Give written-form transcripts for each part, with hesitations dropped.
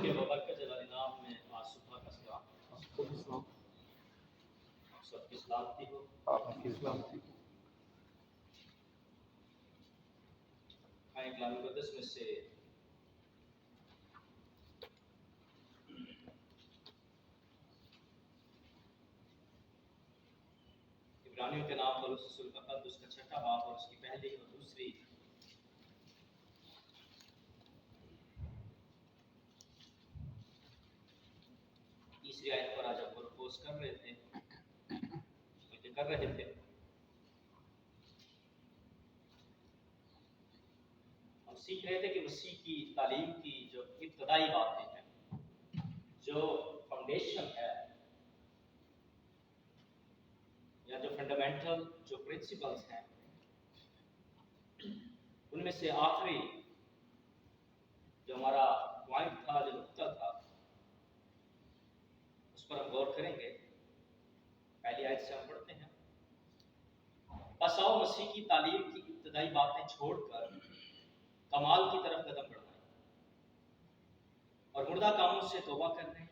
کے بابرکت جلال نام میں آج صبح کا سلام سب کی سلامتی ہو. آپ کی سلامتی ہو. کلام مقدس میں سے عبرانیوں کے نام پر رسول کا خط اس کا 6واں باب اور اس کی پہلی اور دوسری تیسری آیت پر آج ہم پروپوز کر رہے تھے ہم سیکھ رہے تھے کہ مسیح کی تعلیم کی جو ابتدائی باتیں ہیں، جو فاؤنڈیشن ہے یا جو فنڈامنٹل جو پرنسپلز ہیں، ان میں سے آخری جو ہمارا پوائنٹ تھا، جو نقطہ تھا، اس پر ہم غور کریں گے. پہلی آیت سے ہم پڑھتے ہیں، بس آؤ مسیح کی تعلیم کی ابتدائی باتیں چھوڑ کر کمال کی طرف قدم بڑھائیں اور مردہ کاموں سے توبہ کرنے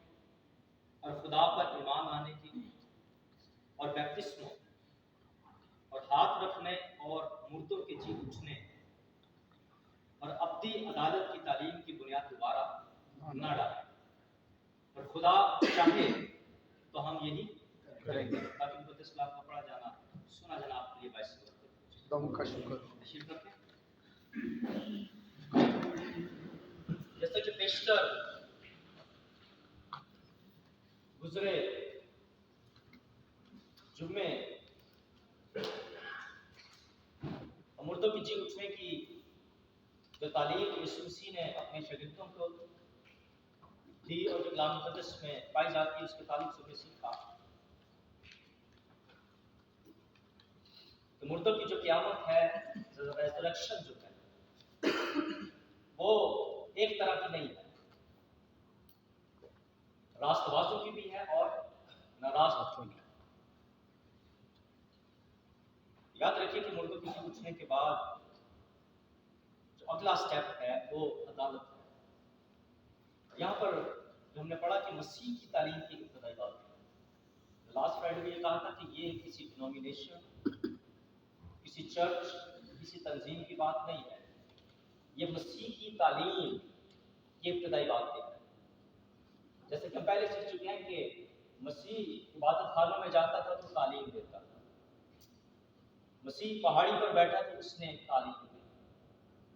اور خدا پر ایمان آنے کی اور بیپتسموں اور ہاتھ رکھنے اور مردوں کے جی اٹھنے اور ابدی عدالت کی تعلیم کی بنیاد دوبارہ نہ ڈالیں. اور خدا چاہے تو ہم یہی کریں گے. باقی مقدس کلام کا پڑھا جانا سنا جانا آپ کے لیے باعث تم کا شکر. تشریف رکھیں. جیسا کہ بیشتر گزرے جمعے مردوں کی جی اٹھنے کی جو تعلیم یسوع مسیح نے اپنے شاگردوں کو دی اور جو کلام مقدس میں پائی جاتی ہے، اس کے تعلق سے ہمیں سیکھا کہ مردوں کی جو قیامت ہے، ریزریکشن جو ہے، وہ ایک طرح کی نہیں ہے، راست بازوں کی بھی ہے اور ناراض کی بھی ہے. یاد رکھیے کہ مردوں کی جی اٹھنے کے بعد جو اگلا سٹیپ ہے وہ عدالت ہے. یہاں پر جو ہم نے پڑھا کہ مسیح کی تعلیم کی ابتدائی بات ہے، لاسٹ فرائیڈے میں یہ کہا تھا کہ یہ کسی ڈینومینیشن، کسی چرچ، کسی تنظیم کی بات نہیں ہے، یہ مسیح کی تعلیم کی ابتدائی بات ہے. جیسے کہ ہم پہلے سیکھ چکے ہیں کہ مسیح عبادت خانوں میں جاتا تھا تو تعلیم دیتا تھا، مسیح پہاڑی پر بیٹھا تو اس نے تعلیم دی،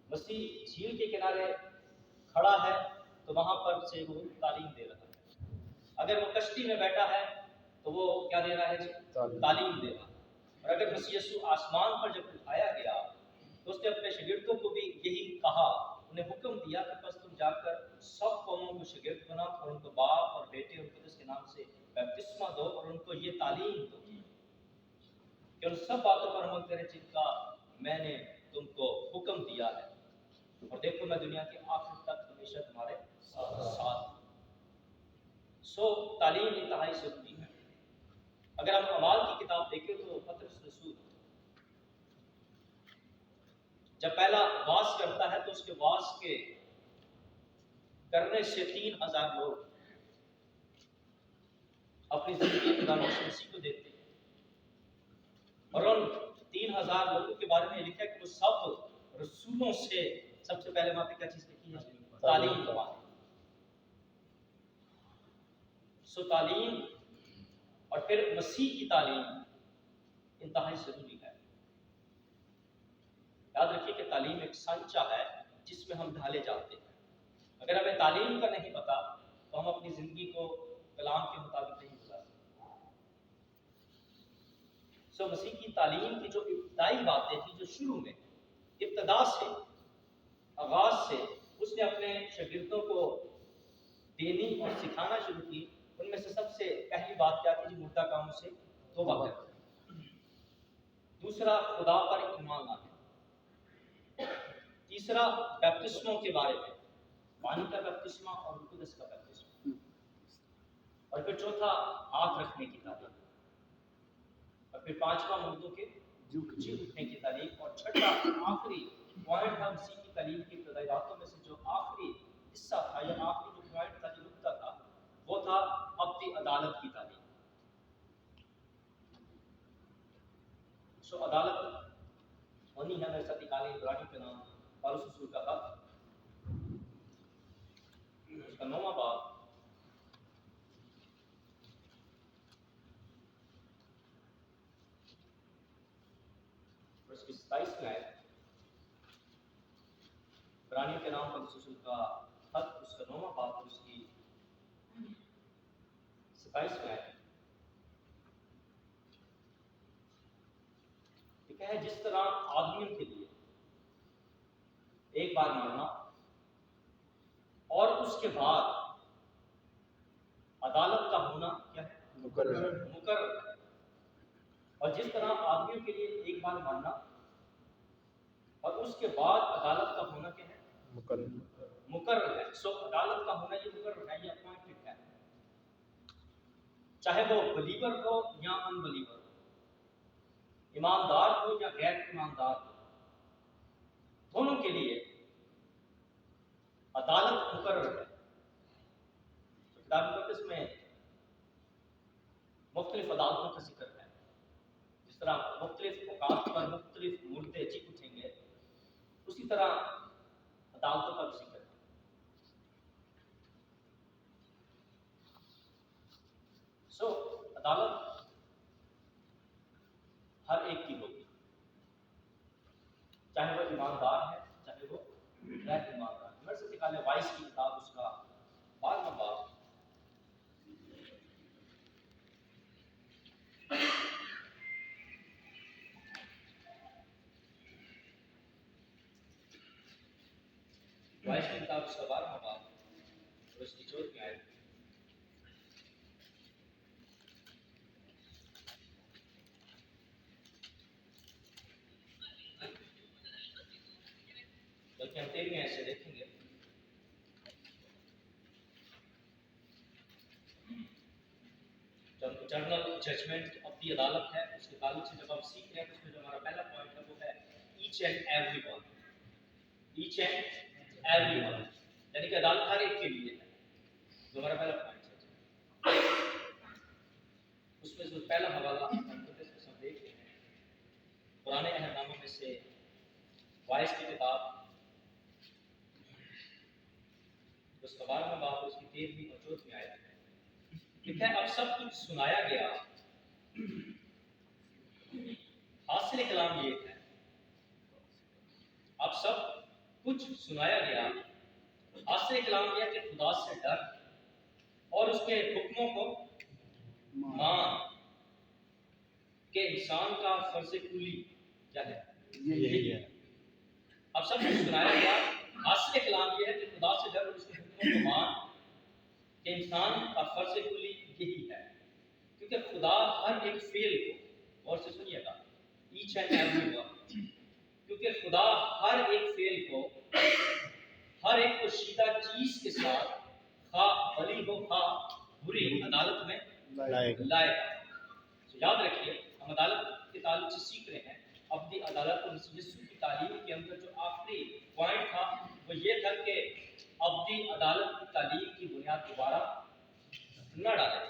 مسیح جھیل کے کنارے کھڑا ہے تو وہاں پر سے وہ تعلیم دے رہا ہے. اگر وہ کشتی میں بیٹھا ہے تو وہ کیا دے رہا ہے جی؟ تعلیم دے رہا ہے. اور اگر مسیح یسوع آسمان پر جب اٹھایا گیا تو اس نے اپنے شاگردوں کو بھی یہی کہا، انہیں حکم دیا کہ بس تم جا کر سب قوموں کو شاگرد بناؤ اور ان کو باپ اور بیٹے اور قدس کے نام سے بپتسمہ دو اور ان کو یہ تعلیم دو کہ ان سب باتوں پر عمل کریں جن کا میں نے تم کو حکم دیا ہے، اور دیکھو میں دنیا کے آخر تک ہمیشہ تمہارے ساتھ. تعلیم انتہائی ضروری ہے. اگر ہم اعمال کی کتاب دیکھیں تو پطرس رسول جب پہلا واعظ کرتا ہے تو اس کے واعظ کے کرنے سے 3000 لوگ اپنی زندگی خدا مسیح کو دیتے ہیں. اور ان 3000 لوگوں کے بارے میں لکھا ہے کہ وہ سب رسولوں سے سب سے پہلے وہاں پہ کیا چیز لکھی ہے؟ تعلیم پاتے. تعلیم اور پھر مسیح کی تعلیم انتہائی ضروری ہے. یاد رکھیے کہ تعلیم ایک سانچہ ہے جس میں ہم ڈھالے جاتے ہیں. اگر ہمیں تعلیم کا نہیں پتا تو ہم اپنی زندگی کو کلام کے مطابق نہیں گزار سکتے. مسیح کی تعلیم کی جو ابتدائی باتیں تھیں، جو شروع میں ابتدا سے آغاز سے اس نے اپنے شاگردوں کو دینی اور سکھانا شروع کی، ان میں سے سب سے پہلی بات کیا تھی؟ مردہ کاموں سے توبہ کرنا. دوسرا خدا پر ایمان لانا. تیسرا بیپتسموں کے بارے میں، پانی کا بیپتسمہ اور روح القدس کا بیپتسمہ. اور پھر چوتھا ہاتھ رکھنے کی تعلیم. اور پھر پانچواں مردوں کے جی اٹھنے کی تعلیم. اور چھٹا آخری پوائنٹ تھا مسیح کی تعلیم کی ابتدائی باتوں میں سے جو آخری حصہ تھا یا آخری جو پوائنٹ تھا عدالت کی تعلیم. سو عدالت ہونی ہے. میرے ساتھ نکالیں ابراہیم کے نام پالوس رسول کا خط اس کا 9واں باب اور اس کی 27ویں آیت. ابراہیم کے نام پالوس رسول کا خط اس کا 9واں باب اور اس کی 27ویں آیت. لکھا ہے جس طرح آدمیوں کے لیے ایک بار مرنا اور اس کے بعد عدالت کا ہونا کیا ہے؟ مقرر ہے. اور جس طرح آدمیوں کے لیے ایک بار مرنا اور اس کے بعد عدالت کا ہونا کیا ہے؟ مقرر ہے. سو عدالت کا ہونا یہ مقرر ہے, یہ اپوائنٹڈ ہے. چاہے وہ بلیور ہو یا ان بلیور ہو, ایماندار ہو یا غیر ایماندار ہو, دونوں کے لیے عدالت مقرر ہے. کتاب مقدس میں مختلف عدالتوں کا ذکر ہے. جس طرح مختلف اوقات پر مختلف مردے جی اٹھیں گے, اسی طرح عدالتوں کا بھی ذکر ہے. سو عدالت ہر ایک کی ہوگی, چاہے وہ ایماندار ہے چاہے وہ غیر ایماندار ہے. میرے سے نکالے وائس کی کتاب اس کا 12واں باب وائس کی کتاب اس کا 12واں باب اور اس کی 14ویں آیت. بلکہ ہم 13ویں آیت سے دیکھیں گے. جنرل ججمنٹ اپنی عدالت ہے, اس کے تعلق سے جب ہم سیکھ رہے ہیں تو اس میں جو ہمارا پہلا پوائنٹ ہے وہ ہے each and every one. Each and every one یعنی کہ عدالت ہر ایک کے لیے ہے, جو ہمارا پہلا پوائنٹ ہے. اس میں جو پہلا حوالہ ہم دیکھ رہے ہیں پرانے عہد ناموں میں سے وائس کی کتاب اس کا 12واں باب اور اس کی 13ویں اور 14ویں آیت ہے. لکھا ہے اب سب کچھ سنایا گیا. حاصل کلام یہ ہے, اب سب کچھ سنایا گیا. حاصل کلام یہ کہ خدا سے ڈر اور اس کے حکموں کو مان کہ انسان کا فرض کلی کیا ہے؟ یہی ہے. اب سب کچھ سنایا گیا. حاصل کلام یہ ہے کہ خدا سے ڈر اور اس کے حکموں کو مان کہ انسان کا فرض کلی یہی ہے. کیونکہ خدا ہر ایک فعل کو, اور سے سنیے گا, ایچ اینڈ ایوری ون, کیونکہ خدا ہر ایک فعل کو, ہر ایک پوشیدہ چیز کے ساتھ خواہ بھلی ہو خواہ بری عدالت میں لائے گا. یاد رکھیے ہم عدالت کے تعلق سے سیکھ رہے ہیں اپنی عدالت اور مسیح یسوع کی تعلیم کے اندر جو آخری پوائنٹ تھا وہ یہ تھا کہ ابدی عدالت کی تعلیم کی بنیاد دوبارہ نہ ڈالیں.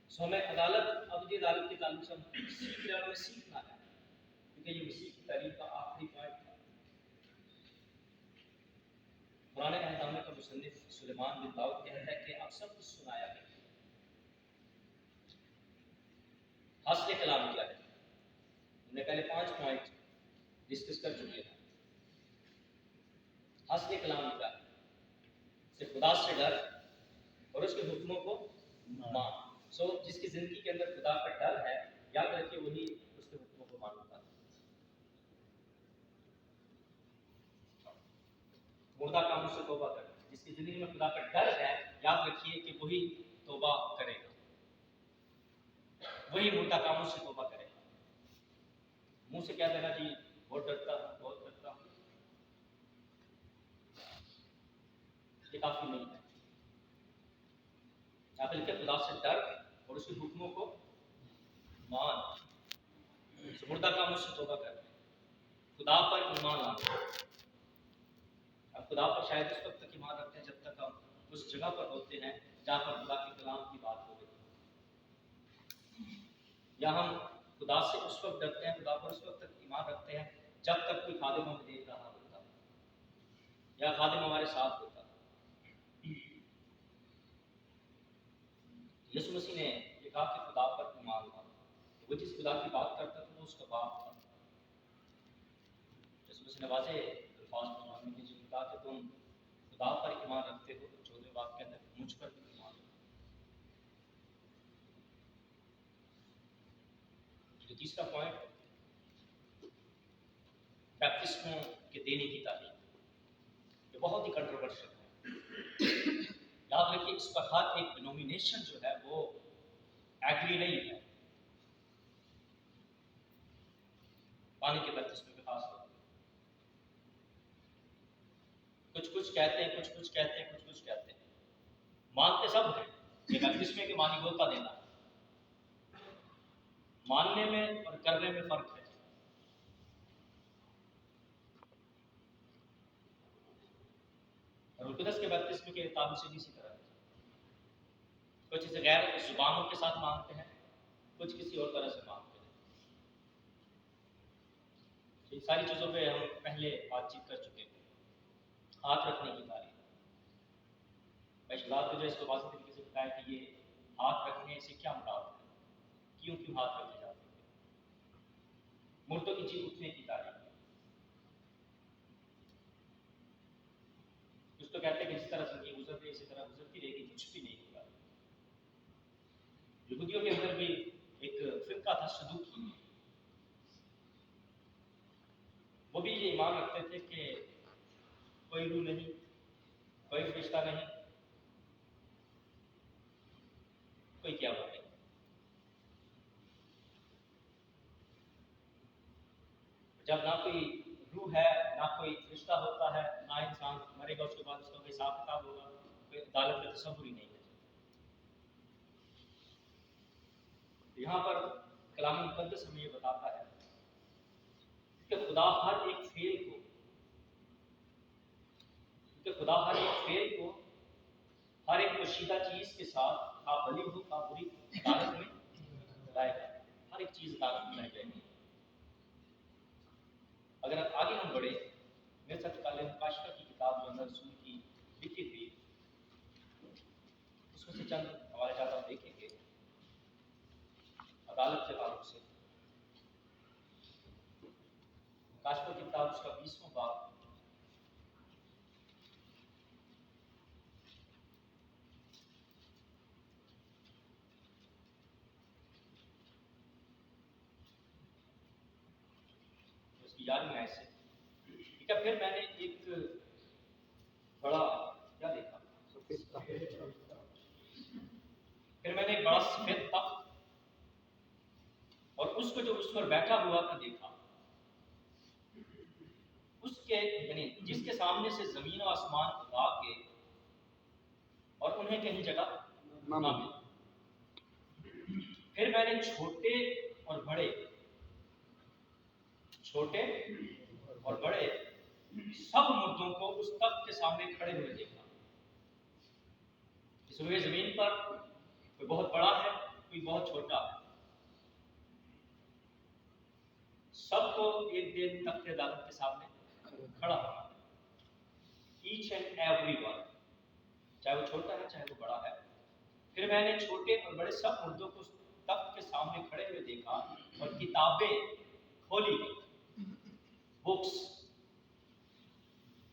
سو ہمیں عدالت ابدی عدالت کے تعلق سے ہم سیکھ رہے ہیں, ہمیں سیکھنا ہے کیونکہ یہ مسیح کی تعلیم کا آخری پوائنٹ تھا. قرآن عہد نامے کا مصنف سلیمان بن داؤد کہتا ہے کہ اب سب کچھ سنایا گیا. حاصل کلام کیا ہے؟ ہم نے پہلے 5 پوائنٹ ڈسکس کر چکے ہیں. حاصل کلام کیا ہے؟ سے خدا سے ڈر اور اس کے حکموں کو مان. سو جس کی زندگی کے اندر خدا کا ڈر ہے, یاد رکھیے وہی اس کے حکموں کو مانتا ہے. مردہ کاموں سے توبہ کرے. جس کی زندگی میں خدا کا ڈر ہے, یاد رکھیے کہ وہی توبہ کرے گا, وہی مردہ کاموں سے توبہ کرے گا. منہ سے کہہ دینا جی بہت ڈرتا ہوں بہت ڈرتا ہوں, یہ کافی نہیں ہے. آپ لکھے خدا سے ڈر اور اس کے حکموں کو مان. مردہ کاموں سے توبہ کر, خدا پر ایمان لانا. اب خدا پر شاید اس وقت تک ایمان رکھتے ہیں جب تک ہم اس جگہ پر ہوتے ہیں جہاں پر خدا کے کلام کی بات ہو رہی ہے. یا ہم خدا سے اس وقت ڈرتے ہیں، خدا پر اس وقت تک ایمان رکھتے ہیں جب تک کوئی خادم ہمیں دیکھ رہا ہوتا یا خادم ہمارے ساتھ ہوتا. یسوع مسیح نے یہ کہا کہ خدا پر ایمان لاؤ. وہ جس خدا کی بات کرتا تھا وہ اس کا باپ تھا. یسوع مسیح نے واضح الفاظ میں ہمیں یہ کہا کہ تم خدا پر ایمان رکھتے ہو، 14 باب کے اندر مجھ پر بھی ایمان رکھو. جو تیسرا پوائنٹ، بیپتسموں کے دینے کی تعلیم، یہ بہت ہی کنٹروورشل ہے. یاد رکھیے اس پر ہر ایک ڈینومینیشن جو ہے وہ ایگری نہیں ہے پانی کے بپتسمے کے خاص طور پر. کچھ کہتے ہیں، کچھ کہتے ہیں، کچھ کہتے ہیں. مانتے سب ہیں کہ بپتسمے کے معنی ہوتا دینا. ماننے میں اور کرنے میں فرق ہے. اور القدس کے بپتسمے کے تعلق سے بھی اسی طرح ہے. کچھ اسے غیر زبانوں کے ساتھ مانتے ہیں، کچھ کسی اور طرح سے مانتے ہیں. ان ساری چیزوں پہ ہم پہلے بات چیت کر چکے ہیں. ہاتھ رکھنے کی تعلیم، میں اس بات کو جو اس کو واضح طریقے سے بتایا کہ یہ ہاتھ رکھنے سے کیا مراد ہے، کیوں ہاتھ رکھے جاتے ہیں. مردوں کی جی اٹھنے کی تعلیم، کچھ تو کہتے ہیں کہ جس طرح زندگی گزر رہی ہے اسی طرح گزرتی رہے گی، کچھ بھی نہیں ہوگا. یہودیوں کے اندر بھی ایک فرقہ تھا صدوقی، وہ بھی یہ ایمان رکھتے تھے کہ کوئی روح نہیں، کوئی فرشتہ نہیں، کوئی کیا بات نہیں. جب نہ کوئی روح ہے، نہ کوئی فرشتہ ہوتا ہے، نہ انسان مرے گا اس کے بعد اس کا کوئی حساب کتاب ہوگا، کوئی عدالت کا تصور ہی نہیں ہے. یہاں پر کلام مقدس ہمیں یہ بتاتا ہے کہ خدا ہر ایک فعل کو ہر ایک پوشیدہ چیز کے ساتھ بھلی ہو بری عدالت میں لائے گا. ہر ایک چیز عدالت میں لائی جائے گی. اگر آگے ہم بڑھے، میرے ساتھ کالے مکاشفہ کی کتاب جو اندر رسول کی لکھی تھی اس میں سے چند حوالے جات ہم دیکھیں گے عدالت کے تعلق سے. مکاشفہ کی کتاب اس کا 20واں باب، اس کی 11ویں آیت سے. ٹھیک ہے. پھر میں نے ایک بڑا کیا دیکھا، پھر میں نے ایک بڑا سفید تخت اور اس کو جو اس پر بیٹھا ہوا تھا دیکھا. اس کے یعنی جس کے سامنے سے زمین و آسمان خدا کے اور انہیں کہیں جگہ نہ ملی. پھر میں نے چھوٹے اور بڑے سب مردوں کو اس تخت کے سامنے کھڑے ہوئے دیکھا. اس روئے زمین پر کوئی بہت بڑا ہے، کوئی بہت چھوٹا ہے، سب کو ایک دن تخت عدالت کے سامنے کھڑا ہونا. ایچ اینڈ ایوری ون، چاہے وہ چھوٹا ہے چاہے وہ بڑا ہے. پھر میں نے چھوٹے اور بڑے سب مردوں کو تخت کے سامنے کھڑے ہوئے دیکھا اور کتابیں کھولی گئی. بکس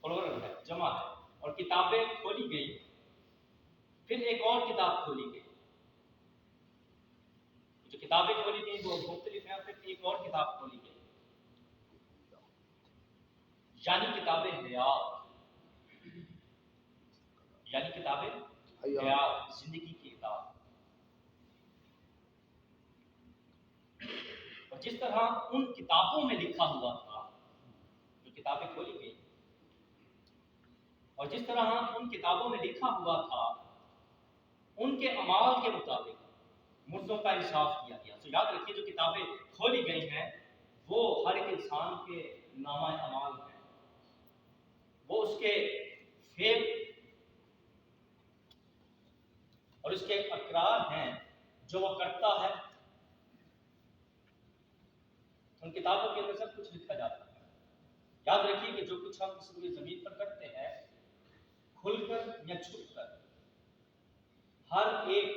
پلورل ہے، جمع ہے، اور کتابیں کھولی گئی. پھر ایک اور کتاب کھولی گئی. جو کتابیں کھولی گئی وہ مختلف ہیں. پھر ایک اور کتاب کھولی گئی، یعنی کتابیں حیات، یعنی کتابیں حیات، زندگی کی کتاب. اور جس طرح ان کتابوں میں لکھا ہوا تھا، جو کتابیں کھولی گئی، اور جس طرح ان کتابوں میں لکھا ہوا تھا ان کے اعمال کے مطابق مردوں کا انصاف کیا گیا. تو یاد رکھیے جو کتابیں کھولی گئی ہیں وہ ہر ایک انسان کے نامہ اعمال ہیں، وہ اس کے فعل اور اس کے اقرار ہیں جو وہ کرتا ہے ان کتابوں کے اندر سب کچھ لکھا جاتا ہے۔ یاد رکھیے کہ جو کچھ ہم اس روئے زمین پر کرتے ہیں، کھل کر یا چھپ کر، ہر ایک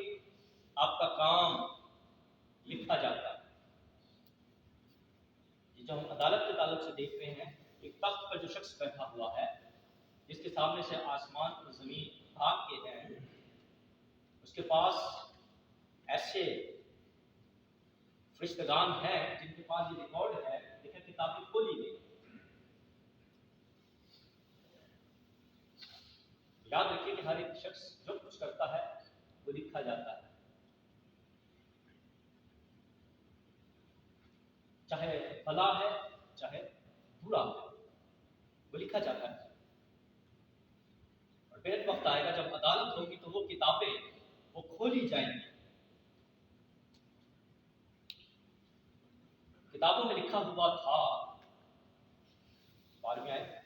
آپ کا کام لکھا جاتا ہے۔ یہ جو ہم عدالت کے تعلق سے دیکھ رہے ہیں، ایک تخت پر جو شخص بیٹھا ہوا ہے، جس کے سامنے سے آسمان اور زمین بھاگ کے ہیں، اس کے پاس ایسے فرشتگان ہیں جن کے پاس یہ ریکارڈ ہے، دیکھیں کتابیں کھولی گئی۔ یاد رکھیے کہ ہر ایک شخص جو کچھ کرتا ہے وہ لکھا جاتا ہے، چاہے بھلا ہے چاہے برا ہے، وہ لکھا جاتا ہے۔ اور پھر ایک وقت آئے گا جب عدالت ہوگی تو وہ کتابیں وہ کھولی جائیں گی۔ کتابوں میں لکھا ہوا تھا، بعد میں آئے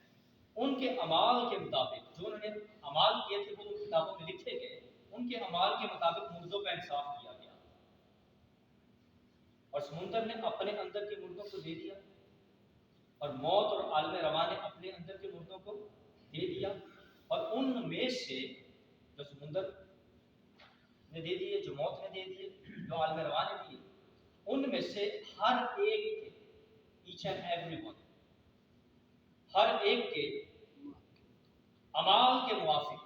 ان کے اعمال کے مطابق، جو انہوں نے اعمال کیے تھے وہ ان کتابوں میں لکھے گئے، ان کے اعمال کے مطابق مردوں کا انصاف کیا گیا، اور سمندر نے اپنے اندر کے مردوں کو دے دیا، اور موت اور عالم رواں نے اپنے اندر کے مردوں کو دے دیا، اور ان میں سے جو سمندر نے دے دیے، جو موت نے دے دیے، جو عالم رواں نے دیے، ان میں سے ہر ایک کے، ایچ اینڈ ایوری ون، ہر ایک کے اعمال کے موافق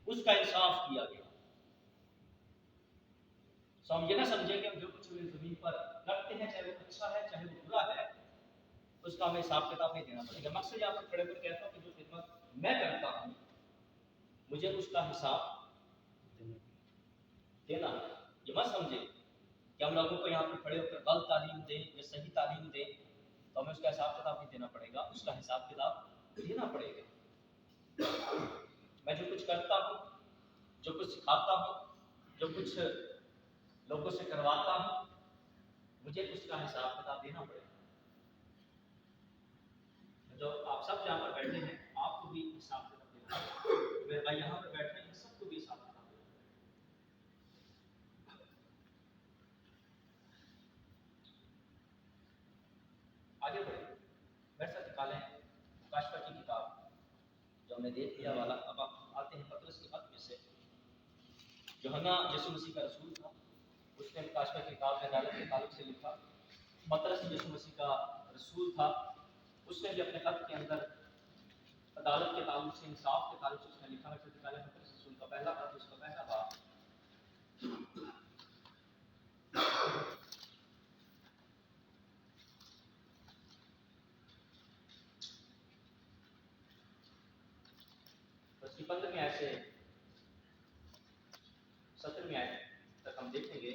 اس کا انصاف کیا گیا۔ سو ہم یہ نہ سمجھیں کہ ہم جو کچھ زمین پر کرتے ہیں، چاہے وہ اچھا ہے چاہے وہ برا ہے، اس کا ہمیں حساب کتاب نہیں دینا پڑے گا۔ مقصد یہاں پر کھڑے پر کہتا ہوں کہ جو خدمت میں کرتا ہوں مجھے اس کا حساب دینا ہے۔ یہ مت سمجھے کہ ہم لوگوں کو یہاں پر کھڑے ہو کر غلط تعلیم دیں یا صحیح تعلیم دیں تو ہمیں اس کا حساب کتاب نہیں دینا پڑے گا، اس کا حساب کتاب دینا پڑے گا۔ میں جو کچھ کرتا ہوں، جو کچھ سکھاتا ہوں، جو کچھ لوگوں سے کرواتا ہوں، مجھے اس کا حساب کتاب دینا پڑے گا۔ جو آپ سب یہاں پر بیٹھے ہیں، آپ کو بھی حساب کتاب دینا پڑے گا۔ میرے بھائی یہاں پر بیٹھے ہیں، سب کو بھی حساب کتاب دینا پڑے گا۔ آگے بڑھیں، میرے ساتھ نکالیں مکاشفہ کی کتاب جو ہم نے دیکھ لیا والا۔ اب آپ آتے ہیں پطرس کے خط میں سے۔ یوحنا یسوع مسیح کا رسول تھا، اس نے مکاشفہ کی کتاب میں عدالت کے تعلق سے لکھا۔ پطرس یسوع مسیح کا رسول تھا، اس نے بھی اپنے خط کے اندر عدالت کے تعلق سے، انصاف کے تعلق سے اس نے لکھا۔ میں سے نکالیں پطرس رسول کا پہلا خط، اس کا پہلا باب۔ اس کی 15ویں آیت سے 17ویں آیت تک ہم دیکھیں گے۔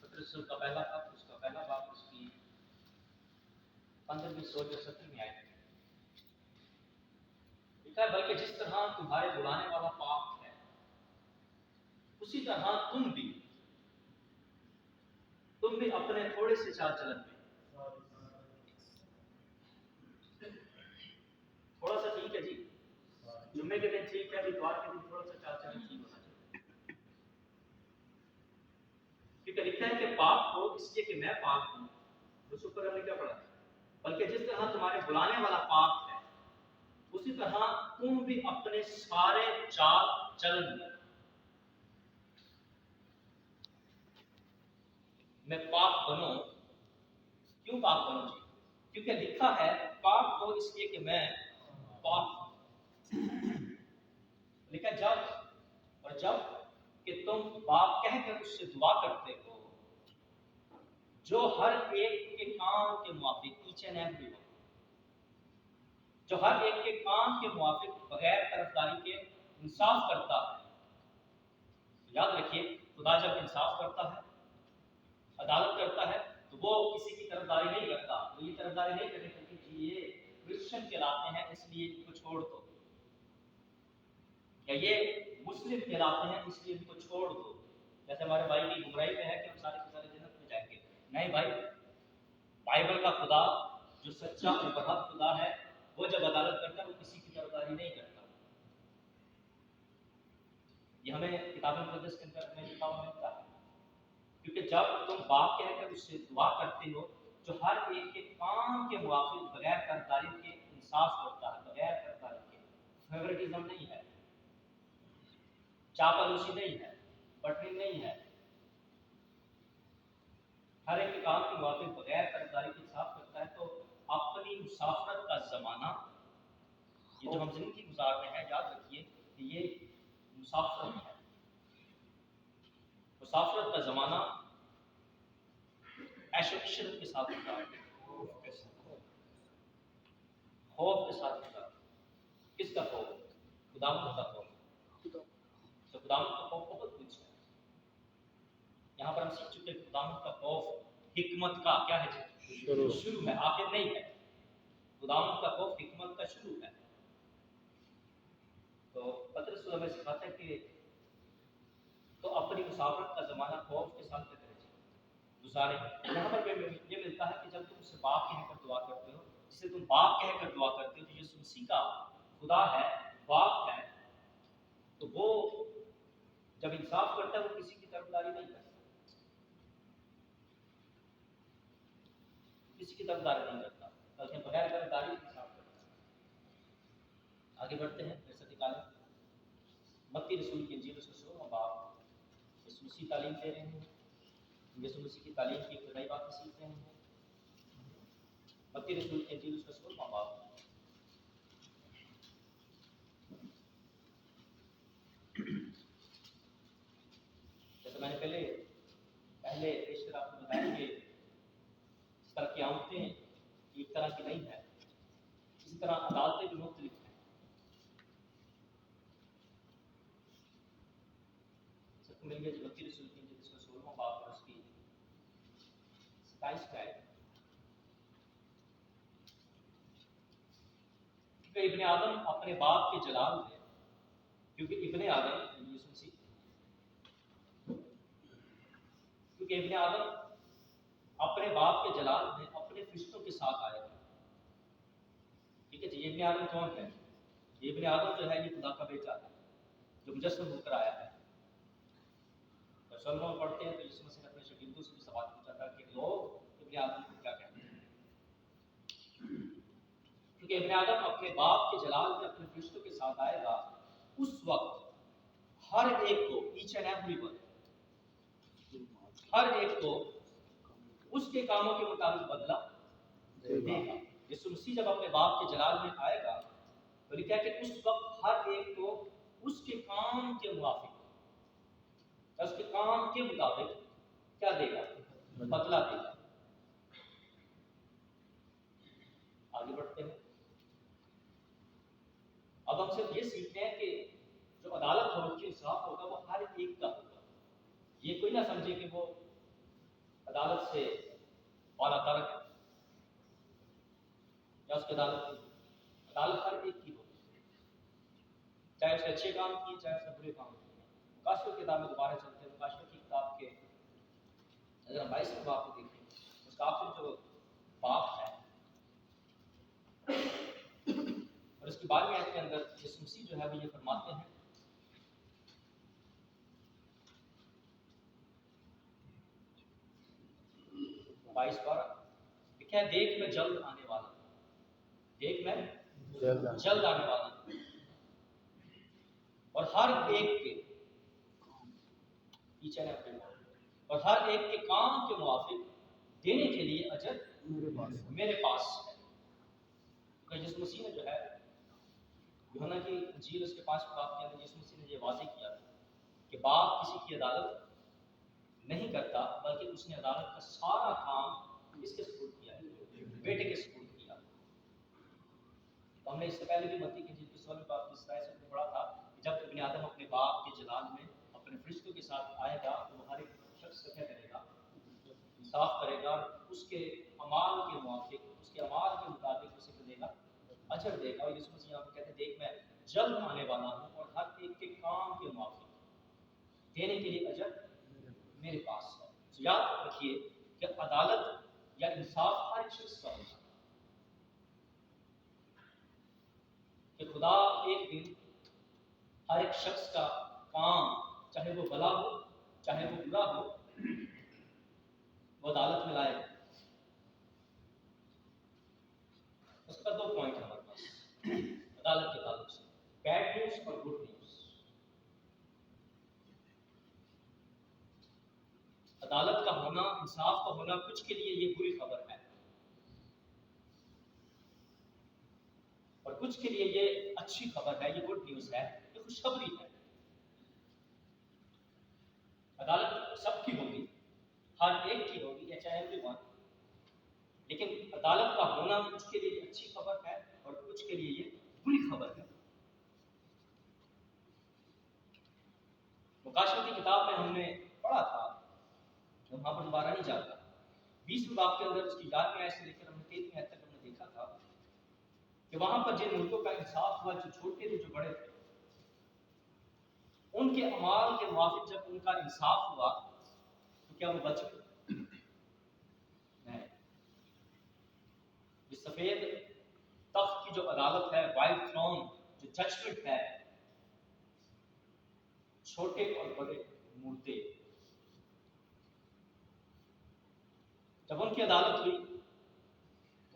پطرس رسول کا پہلا خط، اس کا پہلا باب، اس کی 15ویں سوچ اور 17ویں آیت لکھا ہے، بلکہ جس طرح تمہارے بلانے والا پاک ہے، اسی طرح تم بھی اپنے تھوڑے سے چال چلن میں، تھوڑا سا ٹھیک ہے جی، جمعے کے دن ٹھیک ہے، اتوار کے دن تھوڑا سا چال چلن ٹھیک ہونا چاہیے، کیونکہ لکھا ہے کہ پاک ہو اس لیے کہ میں پاک ہوں۔ اس اوپر ہم نے کیا پڑھا؟ بلکہ جس طرح تمہارے بلانے والا پاک ہے، اسی طرح تم بھی اپنے سارے چال چلن میں پاک بنو۔ کیوں پاک بنو جی؟ کیونکہ لکھا ہے پاک ہو اس لیے کہ میں پاک ہوں۔ لکھا جب کہ تم باپ کہہ کر اس سے دعا کرتے ہو، جو ہر ایک کے کام کے موافق، ایچ اینڈ ایوری ون، جو ہر ایک کے کام کے موافق بغیر طرفداری کے انصاف کرتا ہے۔ یاد رکھیے، خدا جب انصاف کرتا ہے، عدالت کرتا ہے، تو وہ کسی کی طرفداری نہیں کرتا۔ وہ یہ طرفداری نہیں کرتے کہ جی یہ کرسچن کہلاتے ہیں اس لیے ان کو چھوڑ دو، یا یہ مسلم کہلاتے ہیں اس لیے ان کو چھوڑ دو۔ جیسے ہمارے بھائی کی گمراہی میں ہے کہ ہم سارے کے سارے جنت میں جائیں گے۔ نہیں بھائی، بائبل کا خدا جو سچا اور برحق خدا ہے، وہ جب عدالت کرتا ہے وہ کسی کی طرفداری نہیں کرتا۔ یہ ہمیں کتاب مقدس کے اندر میں لکھا ہوا ملتا ہے، کیونکہ جب تم باپ کہہ کر اس سے دعا کرتے ہو، جو ہر ایک کے کام کے موافق بغیر طرفداری کے انصاف کرتا ہے، بغیر طرفداری کے، فیورٹزم نہیں ہے، چاپلوسی نہیں ہے، بٹنگ نہیں ہے، ہر ایک کے کام کے موافق بغیر طرفداری کے انصاف کرتا ہے، تو اپنی مسافرت کا زمانہ، یہ جو ہم زندگی گزار رہے ہیں، یاد رکھیے کہ یہ مسافرت ہے، مسافرت کا زمانہ عیش و عشرت کے ساتھ گزار، خوف کے ساتھ گزار۔ کس کا خوف؟ خداوند کا خوف۔ تو خداوند کا خوف بہت کچھ ہے، یہاں پر ہم سیکھ چکے ہیں خداوند کا خوف حکمت کا کیا ہے؟ شروع ہے، آخر نہیں ہے۔ خداوند کا خوف حکمت کا شروع ہے۔ تو پطرس ہمیں سکھاتا ہے کہ تو اپنی مسافرت کا زمانہ خوف کے ساتھ گزارے۔ یہاں پر یہ ملتا ہے کہ جب تم اسے باپ کہہ کر دعا کرتے ہو، جسے تم باپ کہہ کر دعا کرتے ہو، تو یسوع مسیح کا خدا ہے، باپ ہے، تو وہ جب انصاف کرتا ہے وہ کسی کی طرفداری نہیں کرتا، کسی کی طرفداری نہیں کرتا، بلکہ بغیر طرفداری انصاف کرتا ہے۔ آگے بڑھتے ہیں، جیسا نکالیں متی رسول کی انجیل اس کا 16واں باب، یسوع مسیح تعلیم دے رہے ہیں، یسوع مسیح کی تعلیم کی ابتدائی باتیں سیکھ رہے ہیں۔ متی رسول کی انجیل اس کا 16واں باب، جیسے میں نے پہلے اشتراک آپ کو بتایا کہ اس طرح کی آمدیں ایک طرح کی نہیں ہے، اسی طرح عدالتیں بھی مختلف ہیں۔ سب کو مل گیا متی رسول کی انجیل اس کا 16واں باب اور اس کی 27 آیت۔ کہ ابن آدم اپنے باپ کے جلال میں، کیونکہ ابن آدم یسوع مسیح، کیونکہ ابن آدم اپنے باپ کے جلال میں اپنے فرشتوں کے ساتھ آئے گا۔ ٹھیک ہے جی، یہ ابن آدم کون ہے؟ یہ ابن آدم جو ہے یہ خدا کا بیٹا ہے، جو مجسم ہو کر آیا ہے۔ جب سلموں پڑھتے ہیں تو یسوع مسیح نے اپنے شاگردوں سے بھی سوال پوچھا تھا کہ لوگ ابن آدم کو کیا کہتے ہیں؟ کیونکہ ابن آدم اپنے باپ کے جلال میں اپنے فرشتوں کے ساتھ آئے گا، اس وقت ہر ایک کو، ایچ اینڈ ایوری ون، ہر ایک کو اس کے کاموں کے مطابق بدلہ دے گا۔ یسوع مسیح جب اپنے باپ کے جلال میں آئے گا تو لکھا ہے کہ اس وقت ہر ایک کو اس کے کام کے موافق، اس کے کام کے مطابق کیا دے گا؟ بدلہ دے گا۔ آگے بڑھتے ہیں، اب ہم صرف یہ سیکھتے ہیں کہ جو عدالت ہوگی، جو انصاف ہوگا، وہ ہر ایک کا ہوگا۔ یہ کوئی نہ سمجھے کہ وہ عدالت سے بالا تر ہے یا اس کی عدالت ہر ایک کی ہوگی، چاہے اس نے اچھے کام کیے، چاہے اس نے برے کام کیے۔ مکاشفہ کی کتاب میں دوبارہ چلتے ہیں، مکاشفہ کی کتاب کے اگر ہم 22 باب کو دیکھیں، اس کا آخر جو باب ہے اور اس کی 12ویں آیت کے اندر یسوع مسیح جو ہے وہ یہ فرماتے ہیں، 22:12 لکھا ہے، دیکھ میں جلد آنے والا ہوں، دیکھ میں جلد آنے والا ہوں، اور ہر ایک کے پیچھے اور ہر ایک کے کام کے موافق دینے کے لیے اجر میرے پاس ہے۔ کہ یسوع مسیح نے جو ہے یوحنا کی انجیل اس کے 5 باب کے اندر یسوع مسیح نے یہ واضح کیا کہ باپ کسی کی عدالت نہیں کرتا، بلکہ اس نے عدالت کا سارا کام کس کے سپرد کیا ہے؟ بیٹے کے سپرد کیا۔ تو ہم نے اس سے پہلے بھی متی کی انجیل کے 16 باب کی 27 میں پڑھا تھا کہ جب ابن آدم اپنے باپ کے جلال میں اپنے فرشتوں کے ساتھ آئے گا تو وہ ہر ایک شخص کا کیا کرے گا؟ انصاف کرے گا، اس کے اعمال کے موافق، اس کے اعمال کے مطابق اسے دے گا، اجر دے گا۔ اور یسوع مسیح یہاں پہ کہتے ہیں، دیکھ میں جلد آنے والا ہوں اور ہر ایک کے کام کے موافق دینے کے لیے اجر میرے پاس ہے۔ تو یاد رکھیے کہ عدالت یا انصاف ہر ایک شخص کا ہوتا ہے، کہ خدا ایک دن ہر ایک شخص کا کام، چاہے وہ بھلا ہو چاہے وہ برا ہو، وہ عدالت میں لائے گا۔ اس کا 2 پوائنٹ ہے ہمارے پاس عدالت کے تعلق سے، بیڈ نیوز اور گڈ نیوز۔ عدالت کا ہونا، انصاف کا ہونا کچھ کے لیے یہ بری خبر ہے، اور کچھ کے لیے یہ اچھی خبر ہے، یہ گڈ نیوز ہے، یہ خوشخبری ہے۔ عدالت سب کی ہوگی، ہر ایک کی ہوگی، ایچ آئی ایوری ون، لیکن عدالت کا ہونا کچھ کے لیے اچھی خبر ہے اور کچھ کے لیے یہ بری خبر ہے۔ مکاشفہ کی کتاب میں ہم نے پڑھا تھا، وہاں پر دوبارہ نہیں جاتا، 20ویں باب کے اندر اس کی 11ویں آیت سے لے کر ہم نے 13ویں آیت تک ہم نے دیکھا تھا کہ وہاں پر جن ملکوں کا انصاف ہوا، جو چھوٹے تھے جو بڑے تھے، ان کے اعمال کے موافق جب ان کا انصاف ہوا تو کیا وہ بچ گئے؟ نہیں۔ یہ سفید تخت کی جو عدالت ہے، وائٹ تھرون جو ججمنٹ ہے، چھوٹے اور بڑے مردے، جب ان کی عدالت ہوئی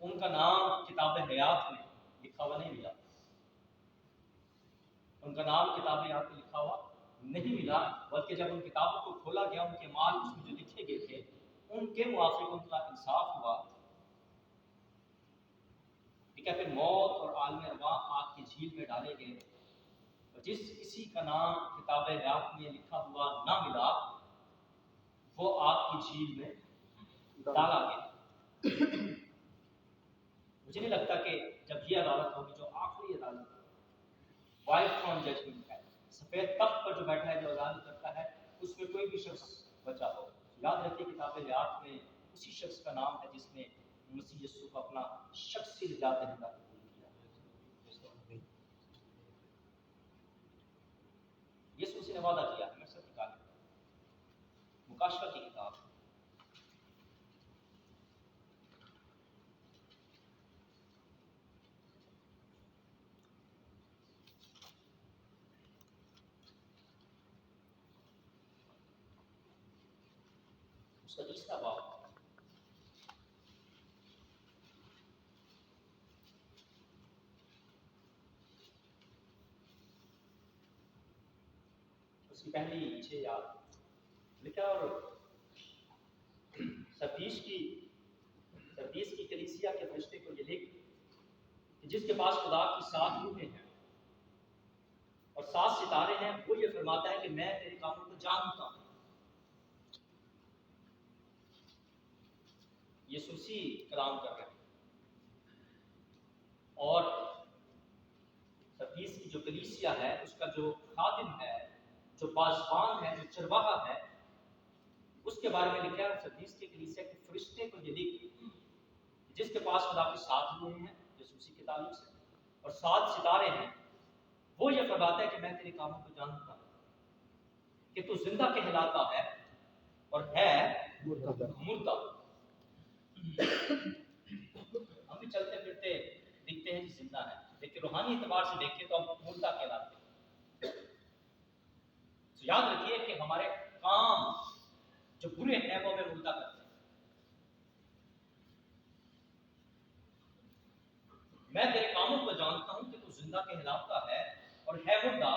تو ان کا نام کتاب حیات میں لکھا ہوا نہیں ملا، ان کا نام کتاب حیات میں لکھا ہوا نہیں ملا، بلکہ جب ان کتابوں کو کھولا گیا، ان کے مال اس میں جو لکھے گئے تھے ان کے موافق ان کا انصاف ہوا، ٹھیک ہے، پھر موت اور عالم ارواح آگ کی جھیل میں ڈالے گئے، اور جس کسی کا نام کتاب حیات میں لکھا ہوا نہ ملا وہ آگ کی جھیل میں ڈالا گیا۔ مجھے نہیں لگتا کہ جب یہ عدالت ہوگی جو آخری عدالت ہے، وائٹ تھرون ججمنٹ ہے، سفید تخت پر جو بیٹھا ہے جو عدالت کرتا ہے، اس میں کوئی بھی شخص بچا ہو۔ یاد رکھیے کتاب حیات میں اسی شخص کا نام ہے جس نے مسیح یسوع کو اپنا شخصی نجات دہندہ قبول کیا۔ یسوع سے نے وعدہ کیا ہے، میں سب نکالوں مکاشفہ کی کتاب اس کا 30واں باب، اس کی پہلی 6 آیات لکھا، اور سردیس کی کلیسیا کے فرشتے کو یہ لکھ کہ جس کے پاس خدا کی 7 روحیں ہیں اور 7 ستارے ہیں، وہ یہ فرماتا ہے کہ میں تیرے کاموں کو جانتا ہوں۔ یسوسی کلام کر رہے ہیں، اور سردیس کی جو کلیسیا ہے اس کا جو خادم ہے، جو پاسبان ہے، جو چرواہا ہے، اس کے بارے میں لکھا ہے سردیس کی کلیسیا کے فرشتے کو یہ لکھ جس کے پاس خدا کی 7 روحیں ہیں یسوسی کے تعلق سے اور 7 ستارے ہیں، وہ یہ فرماتا ہے کہ میں تیرے کاموں کو جانتا ہوں کہ تو زندہ کہلاتا ہے اور ہے مردہ۔ ہم بھی چلتے پھرتے دکھتے ہیں کہ زندہ ہے، لیکن روحانی اعتبار سے دیکھیں تو ہم مردہ کہلاتے ہیں۔ تو یاد رکھیے کہ ہمارے کام جو برے ہیں وہ ہمیں مردہ کرتے ہیں۔ میں تیرے کاموں کو جانتا ہوں کہ تو زندہ کہلاتا ہے اور ہے مردہ،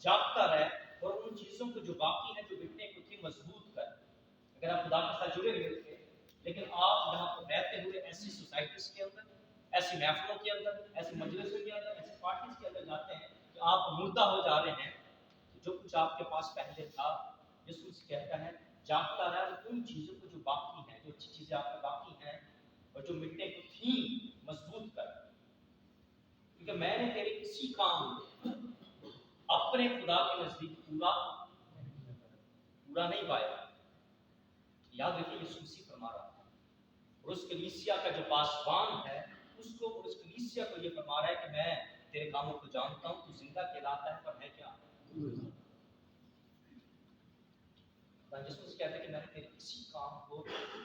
جاگتا رہ اور ان چیزوں کو جو باقی ہیں جو مٹنے کو تھی مضبوط کر۔ اگر آپ خدا کے ساتھ جڑے ہوئے تھے لیکن آپ یہاں پر رہتے ہوئے ایسی سوسائٹیز کے اندر، ایسی محفلوں کے اندر، ایسی مجلسوں کے اندر، ایسی پارٹیز کے اندر جاتے ہیں کہ آپ مردہ ہو جا رہے ہیں، جو کچھ آپ کے پاس پہلے تھا یسوع کہتا ہے جاگتا رہے اور ان چیزوں کو جو باقی ہیں، جو اچھی چیزیں آپ کے باقی ہیں اور جو مٹنے کو تھیں مضبوط کر، کیونکہ میں نے تیرے کسی کام اپنے خدا کے نزدیک پورا نہیں پایا۔ یاد رکھیے یسوع فرما رہا ہے، اور اس کلیسیا کا جو پاسبان ہے اس کو، اس کلیسیا کو یہ فرما رہا ہے کہ میں تیرے کاموں کو جانتا ہوں، تو زندہ کہلاتا ہے پر ہے کیا؟ یسوع کہتے ہیں کہ میں نے تیرے کسی کام کو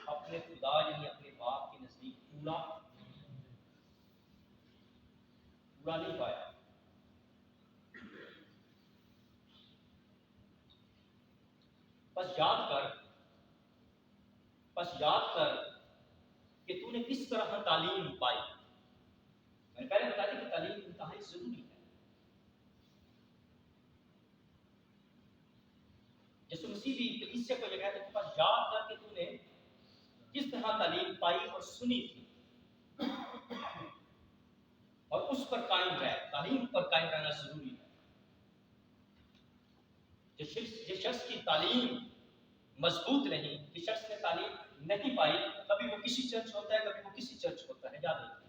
اپنے خدا یعنی اپنے باپ کے نزدیک پورا نہیں پایا۔ بس یاد کر کہ تو نے کس طرح تعلیم پائی، میں نے پہلے بتایا کہ تعلیم انتہائی ضروری ہے. یسوع مسیح بھی کلیسیا کو یہ کہتے ہیں کہ پاس یاد کر کہ تو نے کس طرح تعلیم پائی اور سنی تھی اور اس پر قائم رہ. تعلیم پر قائم رہنا ضروری ہے. جس شخص کی تعلیم مضبوط نہیں، جس شخص نے تعلیم نہیں پائی، کبھی وہ کسی چرچ ہوتا ہے، کبھی وہ کسی چرچ ہوتا ہے. یاد رکھیے،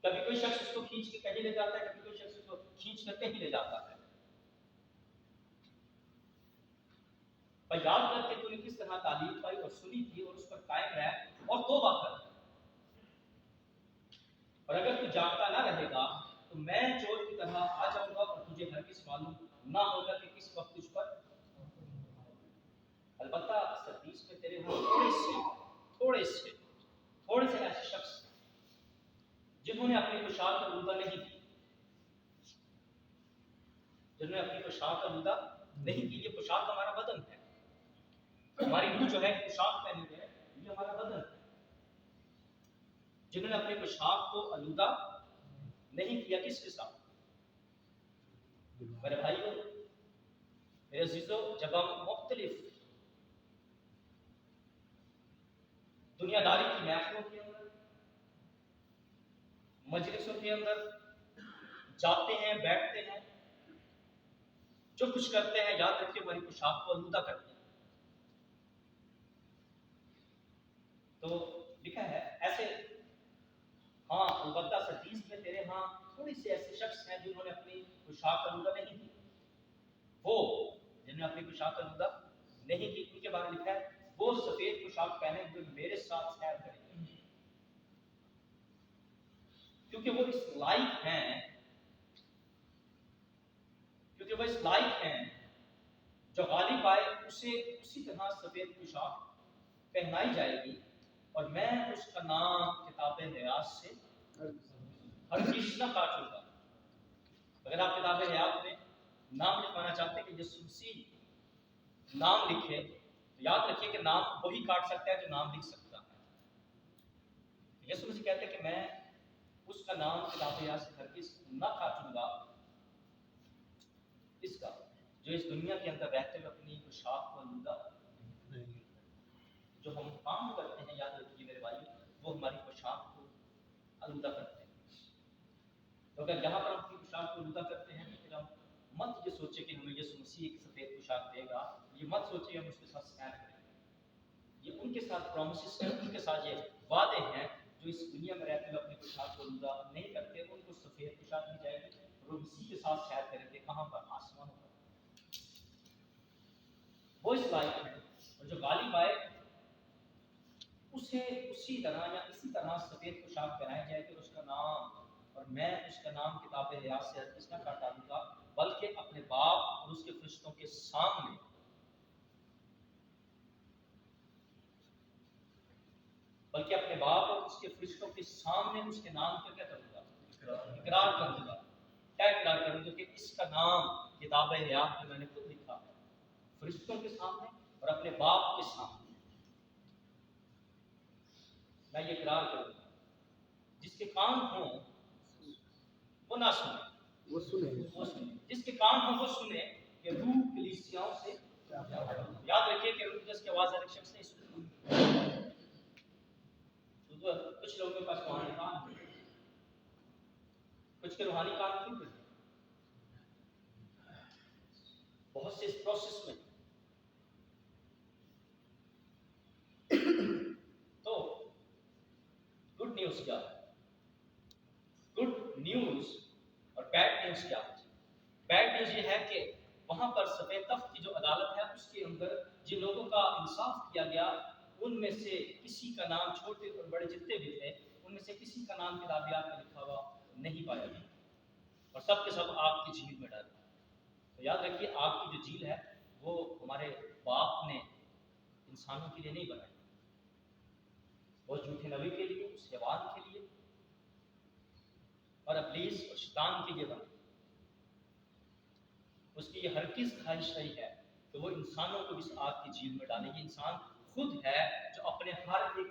کبھی کوئی شخص اس کو کھینچ کے کہیں لے جاتا ہے، کبھی کوئی شخص اس کو کھینچ کر کہیں لے جاتا ہے. پر یاد کر کے تو نے کس طرح تعلیم پائی اور سنی تھی اور اس پر قائم رہ اور توبہ کر. اور اگر تو جاگتا نہ رہے گا تو میں چور کی طرح آ جاؤں گا اور تجھے ہرگز معلوم نہ ہوگا کہ کس وقت تجھ پر. البتہ سردیس میں تیرے ہاں تھوڑے سے ایسے شخص جنہوں نے اپنی پوشاک آلودہ نہیں کی، جنہوں نے اپنی پوشاک آلودہ نہیں کی. یہ پوشاک ہمارا بدن ہے، ہماری روح جو ہے پوشاک پہنی ہے، یہ ہمارا بدن ہے. جنہوں نے اپنی پوشاک کو آلودہ نہیں کیا. کس کے ساتھ؟ میرے بھائیوں، میرے عزیزوں، جب ہم مختلف دنیا داری کی محفلوں کے اندر، مجلسوں کے اندر جاتے ہیں، بیٹھتے ہیں، جو کچھ کرتے ہیں، یاد رکھیے ہماری پوشاک کو آلودہ کرتے ہیں. تو لکھا ہے ایسے، ہاں البتہ سردیس میں تیرے ہاں تھوڑی سی ایسے شخص ہیں جنہوں نے اپنی پوشاک آلودہ نہیں کی. وہ جنہوں نے اپنی پوشاک آلودہ نہیں کی، ان کے بارے میں لکھا ہے وہ سفید پوشاک پہنے ہوئے میرے ساتھ سیر کریں گے، کیونکہ وہ اس لائق ہیں، جو غالب آئے اسے اسی طرح سفید پوشاک پہنائی جائے گی اور میں اس کا نام کتاب حیات سے ہرگز نہ کاٹوں گا. اگر آپ کتاب حیات میں نام لکھوانا چاہتے ہیں کہ یسوع مسیح نام لکھے، تو یاد رکھیے کہ نام وہی کاٹ سکتا ہے جو نام لکھ سکتا ہے. یسوع مسیح کہتے ہیں کہ میں اس کا نام کتاب حیات سے ہرگز نہ کاٹوں گا، اس کا جو اس دنیا کے اندر رہتے ہوئے اپنی پوشاک کو آلودہ جو ہم کام کرتے ہیں، یاد رکھیے میرے بھائی، وہ ہماری پوشاک کو آلودہ کرتے ہیں. تو اگر یہاں پر ہم اپنی پوشاک کو آلودہ کرتے ہیں تو پھر ہم مت یہ سوچے کہ ہمیں یسوع مسیح ایک سفید پوشاک دے گا، یہ مت سوچے ہم اس کے ساتھ سیر کریں گے. یہ ان کے ساتھ پرومسز ہیں، ان کے ساتھ یہ وعدے ہیں جو اس دنیا میں رہتے ہوئے اپنی پوشاک کو آلودہ نہیں کرتے. ان کو سفید پوشاک دی جائے گی اور وہ مسیح کے ساتھ سیر کریں گے. کہاں پر؟ آسمانوں پر. وہ اس لائق ہے، اور جو غالب آئے اسے اسی طرح یا اسی طرح سفید پوشاک پہنائی جائے گی اور اس کا نام، اور میں اس کا نام کتاب حیات سے ہرگز نہ کاٹا دوں گا، بلکہ اپنے باپ اور اس کے فرشتوں کے سامنے اس کے نام کا کیا کروں گا؟ اقرار کروں گا. کیا اقرار کروں گا؟ کہ اس کا نام کتاب حیات میں میں نے خود لکھا ہے، فرشتوں کے سامنے اور اپنے باپ کے سامنے میں یہ اقرار کروں گا. جس کے کان ہوں وہ نہ سنے، وہ سنے. جس کے کان ہوں وہ سنے کہ روح کلیسیاؤں سے. یاد رکھیے کہ روح جس کی آواز ہر ایک شخص نہیں سنتا. کچھ لوگوں کے پاس روحانی کان ہے، کچھ کے روحانی کان کیوں کرتے ہیں؟ بہت سے اس پروسیس میں. تو گڈ نیوز کیا ہے؟ گڈ نیوز اور بیڈ نیوز کیا ہے؟ بیڈ نیوز یہ ہے کہ وہاں پر سفید تخت کی جو عدالت ہے اس کے اندر جن لوگوں کا انصاف کیا گیا ان میں سے کسی کا نام، چھوٹے اور بڑے جتنے بھی تھے، ان میں سے کسی کا نام کتابیات میں لکھا ہوا نہیں پایا گیا اور سب کے سب آگ کی جھیل میں ڈالے. تو یاد رکھیے آگ کی جو جھیل ہے وہ ہمارے باپ نے انسانوں کے لیے نہیں بنائی، وہ جھوٹے نبی کے لیے، اس حیوان کے لیے اور ابلیس اور شیطان کے لیے بنائی. اس کی یہ ہرگز خواہش نہیں ہے کہ وہ انسانوں کو اس آگ کی جھیل میں ڈالے. یہ انسان خود ہے جو اپنے ہر ایک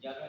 11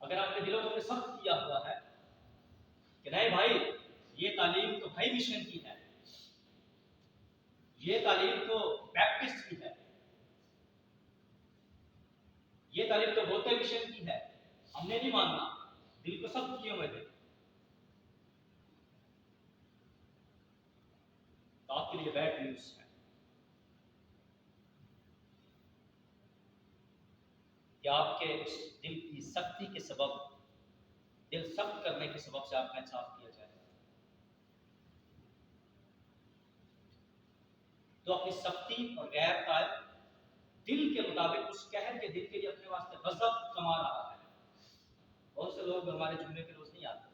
اگر آپ کے دلوں کو سخت کیا ہوا ہے کہ نہیں بھائی یہ تعلیم تو بھائی مشن کی ہے، یہ تعلیم تو بیپٹسٹ کی ہے، یہ تعلیم تو بہتے مشن کی ہے، ہم نے نہیں ماننا، دل کو سخت کیے ہوئے تھے، تو آپ کے لیے بیڈ نیوز ہے کہ آپ کے اس دل کی سختی کے سبب، دل سخت کرنے کے سبب سے آپ کا انصاف کیا جائے۔ تو اپنی سختی اور غیر قائل دل کے مطابق اس قہر کے دل کے لیے اپنے واسطے غضب کما رہا ہے۔ بہت سے لوگ ہمارے جمعے کے روز نہیں آتے،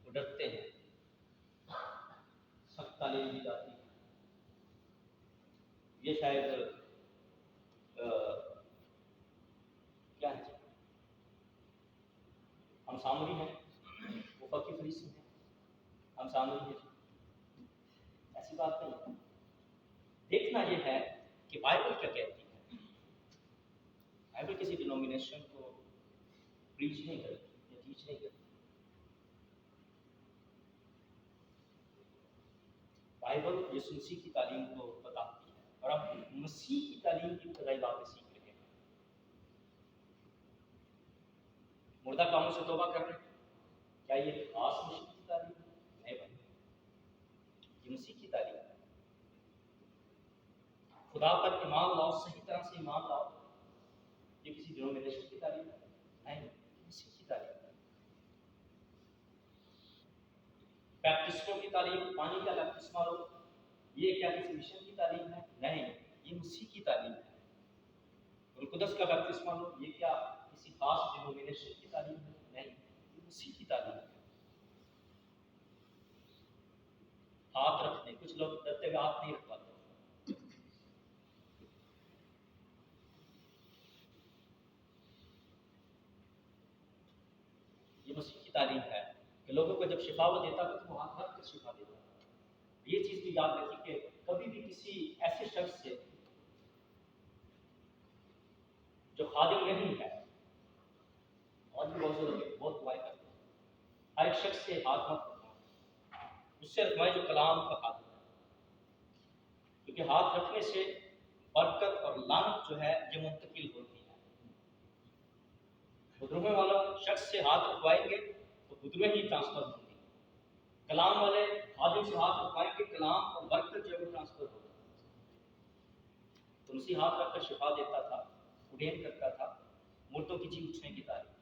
وہ ڈرتے ہیں، سخت تعلیم دی جاتی ہے، یہ شاید کیا ہے، ہم سامری ہیں، وہ فقی فریسی ہیں، ہم سامری ہیں، ایسی بات نہیں ہے۔ دیکھنا یہ ہے کہ بائبل کیا کہتی ہے۔ بائبل کسی ڈینومینیشن کو پریچ نہیں کرتی یا ٹیچ نہیں کرتی، بائبل یسوع مسیح کی تعلیم کو بتاتی ہے، اور اب مسیح کی تعلیم کی ابتدائی باتیں سیکھ رہے ہیں۔ مردہ کاموں سے توبہ کر رہے ہیں، کیا یہ خاص مسیح کی تعلیم ہے؟ نہیں بھائی، یہ مسیح کی تعلیم ہے۔ خدا پر ایمان لاؤ، صحیح طرح سے ایمان لاؤ، یہ کسی ڈینومینیشن کی تعلیم ہے؟ نہیں، مسیح کی تعلیم ہے۔ بیپٹسٹوں کی تعلیم، پانی کا بیپٹسمہ لو، یہ کیا کسی مشن کی تعلیم ہے؟ نہیں، یہ مسیح کی تعلیم ہے۔ روح القدس کا بیپٹسمہ لو، یہ کیا کسی خاص ڈینومینیشن کی تعلیم ہے؟ نہیں، یہ مسیح کی تعلیم ہے۔ ہاتھ رکھنے، کچھ لوگ ڈرتے ہوئے ہاتھ نہیں رکھ پاتے، یہ مسیح کی تعلیم ہے کہ لوگوں کو جب شفا وہ دیتا تھا تو وہ ہاتھ رکھ کر شفا دیتا تھا۔ یہ چیز بھی یاد رکھیے کہ کبھی بھی کسی ایسے شخص سے جو خادم نہیں ہے، اور بھی بہت سے لوگ بہت دعائیں کرتے ہیں، ہر ایک شخص سے ہاتھ مت رکھنا، اس سے رکھوائے جو کلام کا خادم ہے، کیونکہ ہاتھ رکھنے سے برکت اور لعنت جو ہے یہ منتقل ہوتی ہے۔ بدروہیں والا شخص سے ہاتھ رکھوائیں گے تو بدروہیں ہی ٹرانسفر ہوں گی، کلام والے خادم سے ہاتھ رکھوائیں گے، کلام اور برکت جو ہے وہ ٹرانسفر ہوگی۔ تو مسیح ہاتھ رکھ کر شفا دیتا تھا، اڈین کرتا تھا، مردوں کی جی اٹھنے کی تعلیم۔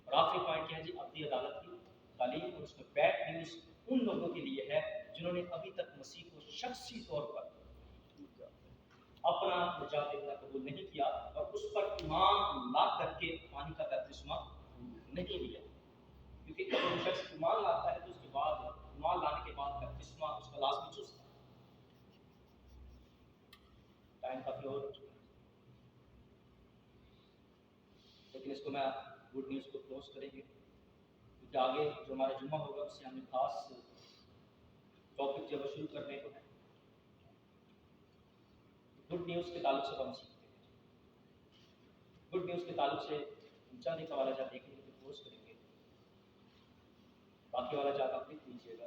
اور آخری پوائنٹ کیا ہے جی؟ ابدی عدالت کی تعلیم، اور اس میں بیڈ نیوز ان لوگوں کے لیے ہے جنہوں نے ابھی تک مسیح کو شخصی طور پر اپنا نجات دہندہ قبول نہیں کیا اور اس پر ایمان لا کر کے پانی کا بپتسمہ نہیں لیا، کیونکہ جب وہ شخص ایمان لاتا ہے تو اس کے بعد ایمان لانے کے بعد بپتسمہ اس کا لازمی جزء ہے۔ ٹائم کافی اور ہو چکا ہے، لیکن اس کو میں گڈ نیوز کو کلوز کریں گے، کیونکہ آگے جو ہمارا جمعہ ہوگا اس سے ہمیں خاص ٹاپک جو شروع کرنے کو ہے۔ گڈ نیوز کے تعلق سے ہم سیکھتے ہیں، گڈ نیوز کے تعلق سے چند ایک حوالہ جات دیکھیں گے تو کلوز کریں گے، باقی والا جات آپ لکھ لیجیے گا۔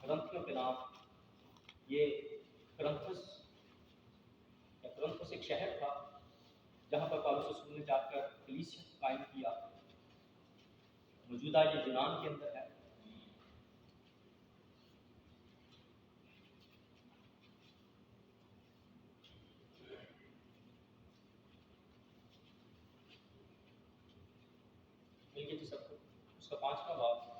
کرنتھیوں کے نام، یہ کرنتھس ایک شہر تھا جہاں پر پالوس رسول نے جا کر کلیسیا قائم کیا، موجودہ یہ یونان کے اندر ہے۔ ملکیت کی سب کو اس کا 5واں باب،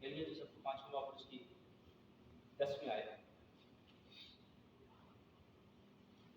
ملکیت کی سب کو 5واں باب اور اس کی 10ویں آیت۔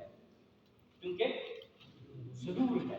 ہے، کیونکہ ضرور ہے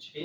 6।